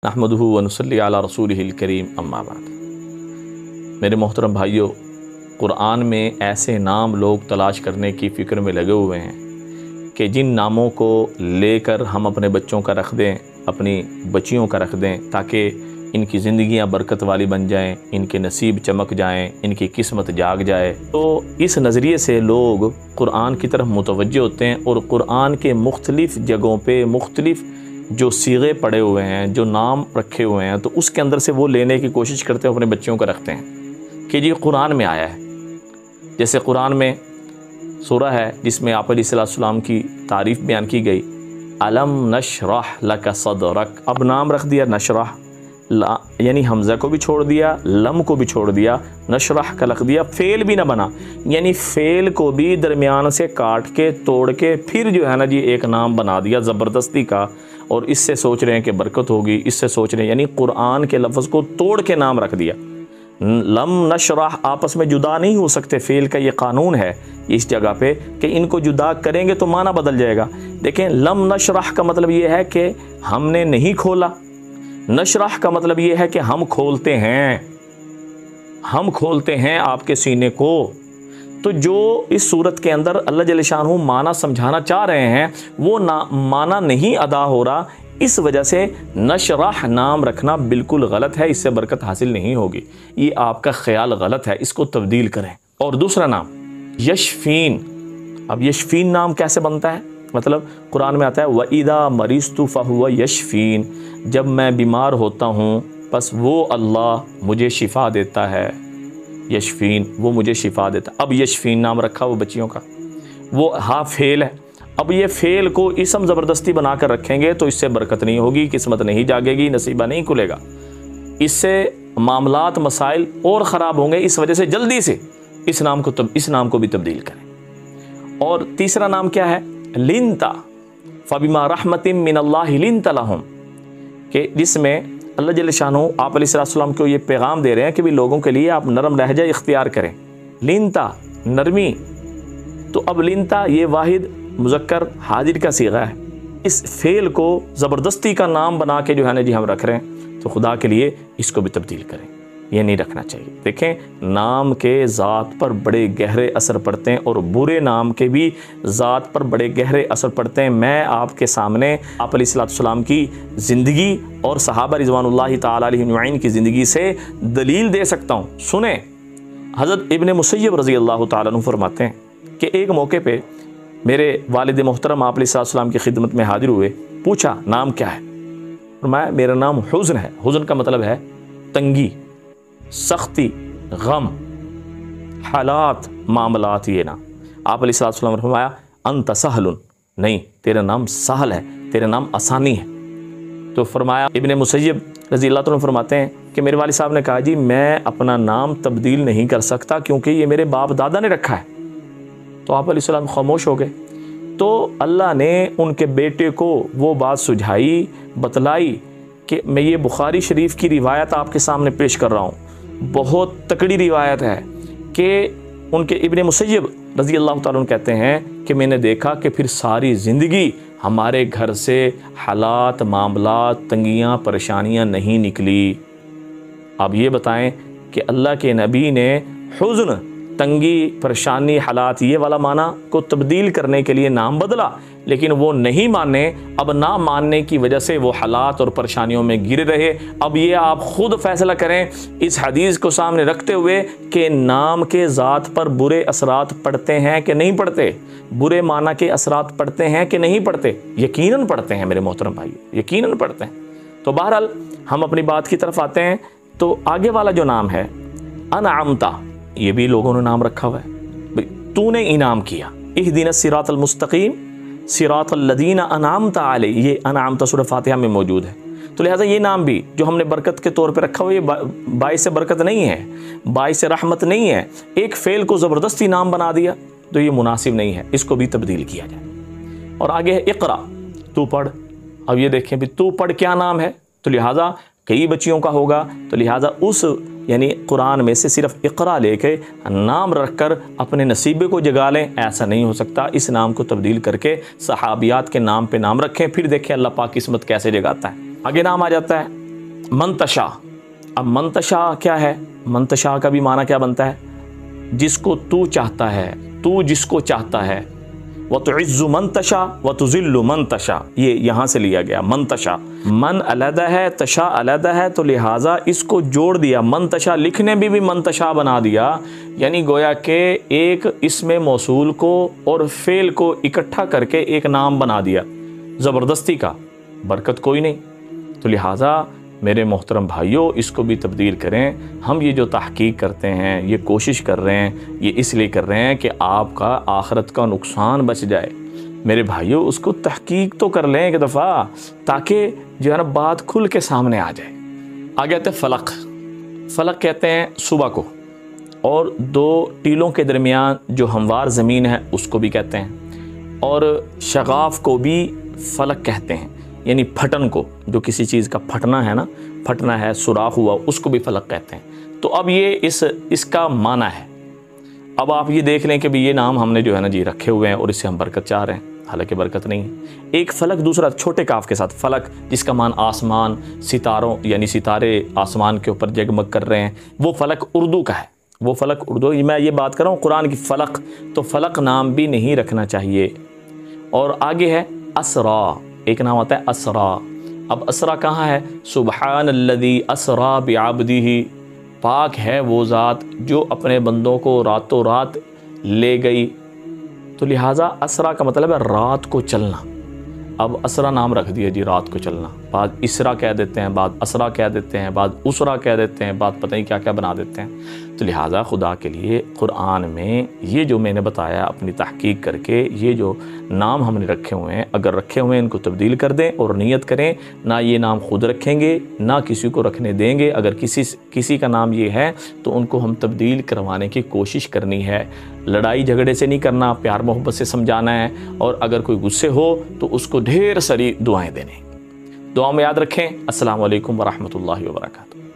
नहमदुहु व नुसल्ली अला रसूलिहिल करीम अम्मा बाद। मेरे मोहतरम भाइयों, क़ुरआन में ऐसे नाम लोग तलाश करने की फ़िक्र में लगे हुए हैं कि जिन नामों को लेकर हम अपने बच्चों का रख दें, अपनी बच्चियों का रख दें, ताकि इनकी ज़िंदगियां बरकत वाली बन जाएं, इनके नसीब चमक जाएं, इनकी किस्मत जाग जाए। तो इस नज़रिए से लोग क़ुरआन की तरफ मुतवज्जह होते हैं और क़ुरआन के मुख्तलिफ़ जगहों पे मुख्तलिफ़ जो सीगे पड़े हुए हैं, जो नाम रखे हुए हैं, तो उसके अंदर से वो लेने की कोशिश करते हैं, अपने बच्चों को रखते हैं कि ये कुरान में आया है। जैसे कुरान में सूरा है जिसमें आप अलैहिस्सलाम की तारीफ़ बयान की गई, अलम नशरह लक सदरक। अब नाम रख दिया नशरह, यानी हमज़ा को भी छोड़ दिया, लम को भी छोड़ दिया, नशरह का रख दिया, फ़ेल भी ना बना, यानी फ़ेल को भी दरमियान से काट के तोड़ के फिर जो है ना जी एक नाम बना दिया ज़बरदस्ती का। और इससे सोच रहे हैं कि बरकत होगी, इससे सोच रहे हैं, यानी कुरान के लफ्ज़ को तोड़ के नाम रख दिया। लम नशरह आपस में जुदा नहीं हो सकते, फ़ेल का ये कानून है इस जगह पे कि इनको जुदा करेंगे तो माना बदल जाएगा। देखें, लम नशरह का मतलब ये है कि हमने नहीं खोला, नशरह का मतलब ये है कि हम खोलते हैं, हम खोलते हैं आपके सीने को। तो जो इस सूरत के अंदर अल्लाह जल्ल शानहू माना समझाना चाह रहे हैं वो माना नहीं अदा हो रहा, इस वजह से नशरह नाम रखना बिल्कुल गलत है, इससे बरकत हासिल नहीं होगी। ये आपका ख्याल गलत है, इसको तब्दील करें। और दूसरा नाम यशफीन। अब यशफीन नाम कैसे बनता है? मतलब कुरान में आता है वइदा मरीज़तु फहुव यशफीन, जब मैं बीमार होता हूँ बस वो अल्लाह मुझे शिफा देता है। यशफीन, वो मुझे शिफा देता। अब यशफीन नाम रखा वो बच्चियों का, वो हाँ फ़ेल है। अब ये फ़ेल को इसम ज़बरदस्ती बना कर रखेंगे तो इससे बरकत नहीं होगी, किस्मत नहीं जागेगी, नसीबा नहीं खुलेगा, इससे मामलात मसाइल और ख़राब होंगे। इस वजह से जल्दी से इस नाम को भी तब्दील करें। और तीसरा नाम क्या है? लिनता, फ़बिमा रहमतिन मिनल्लाहि लिनता लहुम, कि जिसमें अल्लाह जल्ल शानहू आप अलैहिस्सलाम को ये पैगाम दे रहे हैं कि भी लोगों के लिए आप नरम लहजा इख्तियार करें। लिनता नरमी, तो अब लिनता ये वाहिद मुज़क्कर हाजिर का सीगा है। इस फ़ेल को ज़बरदस्ती का नाम बना के जो है ना जी हम रख रहे हैं, तो खुदा के लिए इसको भी तब्दील करें, ये नहीं रखना चाहिए। देखें, नाम के ज़ात पर बड़े गहरे असर पड़ते हैं और बुरे नाम के भी ज़ात पर बड़े गहरे असर पड़ते हैं। मैं आपके सामने आप अलैहिस्सलाम की ज़िंदगी और सहाबा रिज़वानुल्लाहि ताला अलैहिम अजमईन की ज़िंदगी से दलील दे सकता हूँ। सुने, हज़रत इब्न मुसय्यब रज़ी अल्लाह ताला अन्हु फरमाते हैं कि एक मौके पे मेरे वालिद मोहतरम आप अलैहिस्सलाम की खिदमत में हाजिर हुए। पूछा नाम क्या है? फरमाया मेरा नाम हुज़्न है। हुज़्न का मतलब है तंगी, सख्ती, गम, हालात, मामलात, ये ना। आप अलैहिस्सलाम ने फरमाया अंत सहलुन, नहीं तेरा नाम सहल है, तेरा नाम आसानी है। तो फरमाया इब्न मुसय्यब रज़ी अल्लाह तआला फरमाते हैं कि मेरे वालिद साहब ने कहा जी मैं अपना नाम तब्दील नहीं कर सकता क्योंकि ये मेरे बाप दादा ने रखा है। तो आप अलैहिस्सलाम खामोश हो गए। तो अल्लाह ने उनके बेटे को वो बात सुझाई, बतलाई कि मैं ये बुखारी शरीफ की रिवायत आपके सामने पेश कर रहा हूँ, बहुत तकड़ी रिवायत है कि उनके इब्न मुसय्यब रज़ी अल्लाह ताला कहते हैं कि मैंने देखा कि फिर सारी ज़िंदगी हमारे घर से हालात, मामलात, तंगियाँ, परेशानियाँ नहीं निकली। अब ये बताएं कि अल्लाह के नबी ने हुज़्न, तंगी, परेशानी, हालात, ये वाला माना को तब्दील करने के लिए नाम बदला, लेकिन वो नहीं माने। अब ना मानने की वजह से वो हालात और परेशानियों में गिरे रहे। अब ये आप खुद फैसला करें इस हदीस को सामने रखते हुए कि नाम के ज़ात पर बुरे असरात पड़ते हैं कि नहीं पड़ते, बुरे माना के असरात पड़ते हैं कि नहीं पड़ते? यकीनन पड़ते हैं मेरे मोहतरम भाई, यकीनन पड़ते हैं। तो बहरहाल हम अपनी बात की तरफ आते हैं। तो आगे वाला जो नाम है अनअमता, ये भी लोगों ने नाम रखा हुआ है, तूने इनाम किया। इहदिना सिरातल मुस्तकीम सिरातल लदीना अनअमता अलैहिम, ये अनअमता सूरह फातिहा में मौजूद है। तो लिहाजा ये नाम भी जो हमने बरकत के तौर पे रखा हुआ, ये बाइस बरकत नहीं है, बाइस रहमत नहीं है। एक फ़ेल को ज़बरदस्ती नाम बना दिया तो ये मुनासिब नहीं है, इसको भी तब्दील किया जाए। और आगे है इक़रा, तू पढ़। अब ये देखें भी तू पढ़ क्या नाम है, तो लिहाजा कई बच्चियों का होगा, तो लिहाजा उस यानी कुरान में से सिर्फ इक़रा लेके नाम रखकर अपने नसीबे को जगा लें, ऐसा नहीं हो सकता। इस नाम को तब्दील करके सहाबियात के नाम पे नाम रखें, फिर देखें अल्लाह पाक किस्मत कैसे जगाता है। आगे नाम आ जाता है मंतशा। अब मंतशा क्या है? मंतशा का भी माना क्या बनता है? जिसको तू चाहता है, तू जिसको चाहता है। व तुइज़्ज़ु मंतशा व तुज़िल्लु मंतशा, ये यहाँ से लिया गया मंतशा। मन अलहदा है, तशा अलहदा है, तो लिहाजा इसको जोड़ दिया, मंतशा लिखने भी मंतशा बना दिया। यानी गोया के एक इसमें मौसूल को और फ़ेल को इकट्ठा करके एक नाम बना दिया, ज़बरदस्ती का, बरकत कोई नहीं। तो लिहाजा मेरे मोहतरम भाइयों, इसको भी तब्दील करें। हम ये जो तहकीक करते हैं, ये कोशिश कर रहे हैं, ये इसलिए कर रहे हैं कि आपका आखिरत का नुकसान बच जाए। मेरे भाइयों, उसको तहकीक तो कर लें एक दफ़ा, ताकि जो है ना बात खुल के सामने आ जाए। आगे आते हैं फ़लक। फ़लक कहते हैं सुबह को, और दो टीलों के दरमियान जो हमवार ज़मीन है उसको भी कहते हैं, और शगाफ़ को भी फ़लक कहते हैं, यानी फटन को, जो किसी चीज़ का फटना है ना, फटना है, सुराख हुआ, उसको भी फ़लक कहते हैं। तो अब ये इसका माना है। अब आप ये देख लें कि भी ये नाम हमने जो है ना जी रखे हुए हैं और इससे हम बरकत चाह रहे हैं, हालांकि बरकत नहीं है। एक फ़लक, दूसरा छोटे काफ के साथ फ़लक, जिसका मान आसमान, सितारों, यानी सितारे आसमान के ऊपर जगमग कर रहे हैं, वो फ़लक उर्दू का है। वो फ़लक उर्दू, मैं ये बात कर रहा हूँ कुरान की फ़लक, तो फ़लक नाम भी नहीं रखना चाहिए। और आगे है असरा, एक नाम आता है असरा। अब असरा कहाँ है? सुबहानल्लज़ी असरा बिअब्दिही, पाक है वो ज़ात जो अपने बंदों को रातों रात ले गई। तो लिहाजा असरा का मतलब है रात को चलना। अब असरा नाम रख दिया जी, रात को चलना। बाद इसरा कह देते हैं, बाद असरा कह देते हैं, बाद उसरा कह देते हैं, बाद पता नहीं क्या क्या बना देते हैं। तो लिहाजा खुदा के लिए कुरान में ये जो मैंने बताया अपनी तहकीक करके, ये जो नाम हमने रखे हुए हैं, अगर रखे हुए हैं इनको तब्दील कर दें और नियत करें, ना ये नाम खुद रखेंगे ना किसी को रखने देंगे। अगर किसी का नाम ये है तो उनको हम तब्दील करवाने की कोशिश करनी है। लड़ाई झगड़े से नहीं करना, प्यार मोहब्बत से समझाना है। और अगर कोई गुस्से हो तो उसको ढेर सारी दुआएं देने। दुआ में याद रखें। अस्सलाम वालेकुम वरहमतुल्लाहि वबरकातुहू।